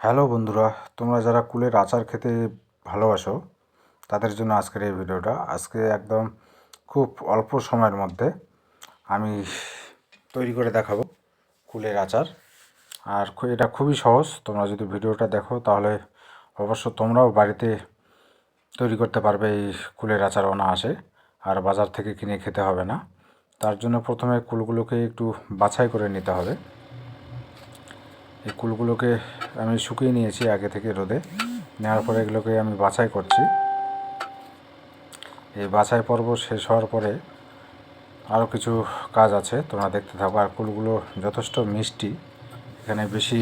Hello বন্ধুরা, তোমরা যারা কুলের আচার খেতে ভালোবাসো তাদের জন্য আজকের এই ভিডিওটা। আজকে একদম খুব অল্প সময়ের মধ্যে আমি তৈরি করে দেখাবো কুলের আচার। আর এটা খুবই সহজ। তোমরা যদি ভিডিওটা দেখো তাহলে অবশ্য তোমরাও বাড়িতে তৈরি করতে পারবে এই কুলের আচার অনায়াসে, আর বাজার থেকে কিনে খেতে হবে না। তার জন্য প্রথমে কুলগুলোকে একটু বাছাই করে নিতে হবে। এই কুলগুলোকে আমি শুকিয়ে নিয়েছি আগে থেকে রোদে। নেওয়ার পরে এগুলোকে আমি বাছাই করছি। এই বাছাই পর্ব শেষ হওয়ার পরে আরও কিছু কাজ আছে, তোমরা দেখতে থাকো। আর কুলগুলো যথেষ্ট মিষ্টি, এখানে বেশি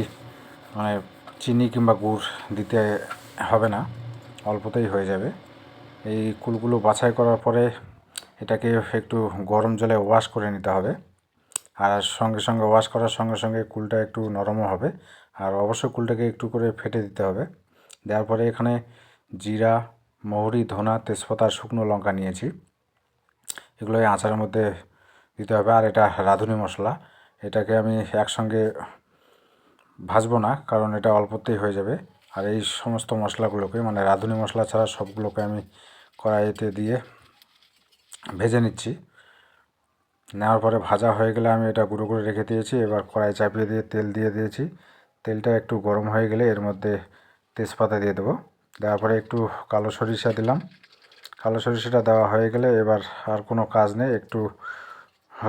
চিনি কিংবা গুড় দিতে হবে না, অল্পতেই হয়ে যাবে। এই কুলগুলো বাছাই করার পরে এটাকে একটু গরম জলে ওয়াশ করে নিতে হবে। আর সঙ্গে সঙ্গে ওয়াশ করার সঙ্গে সঙ্গে কুলটা একটু নরমও হবে। আর অবশ্যই কুলটাকে একটু করে ফেটে দিতে হবে। দেওয়ার পরে এখানে জিরা, মৌরি, ধনা, তেজপাতা, শুকনো লঙ্কা নিয়েছি। এগুলো এই আচারের মধ্যে দিতে হবে। আর এটা রাঁধুনি মশলা, এটাকে আমি একসঙ্গে ভাজবো না, কারণ এটা অল্পতেই হয়ে যাবে। আর এই সমস্ত মশলাগুলোকে রাঁধুনি মশলা ছাড়া সবগুলোকে আমি কড়াইতে দিয়ে ভেজে নিচ্ছি। নেওয়ার পরে ভাজা হয়ে গেলে আমি এটা গুঁড়ো করে রেখে দিয়েছি। এবার কড়াই চাপিয়ে দিয়ে তেল দিয়ে দিয়েছি। তেলটা একটু গরম হয়ে গেলে এর মধ্যে তেজপাতা দিয়ে দেবো। দেওয়ার পরে একটু কালো সরিষা দিলাম। কালো সরিষাটা দেওয়া হয়ে গেলে এবার আর কোনো কাজ নেই, একটু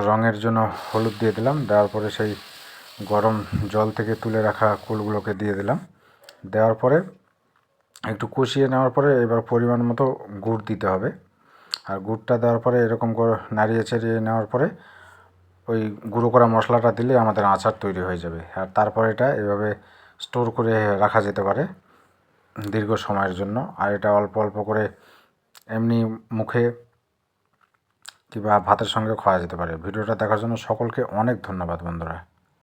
রঙের জন্য হলুদ দিয়ে দিলাম। দেওয়ার পরে সেই গরম জল থেকে তুলে রাখা কুলগুলোকে দিয়ে দিলাম। দেওয়ার পরে একটু কষিয়ে নেওয়ার পরে এবার পরিমাণ মতো গুড় দিতে হবে। আর গুড়টা দেওয়ার পরে এরকম করে নাড়িয়ে চাড়িয়ে নেওয়ার পরে ওই গুঁড়ো করা মশলাটা দিলে আমাদের আচার তৈরি হয়ে যাবে। আর তারপরে এটা এভাবে স্টোর করে রাখা যেতে পারে দীর্ঘ সময়ের জন্য। আর এটা অল্প অল্প করে এমনি মুখে কিংবা ভাতের সঙ্গে খাওয়া যেতে পারে। ভিডিওটা দেখার জন্য সকলকে অনেক ধন্যবাদ বন্ধুরা।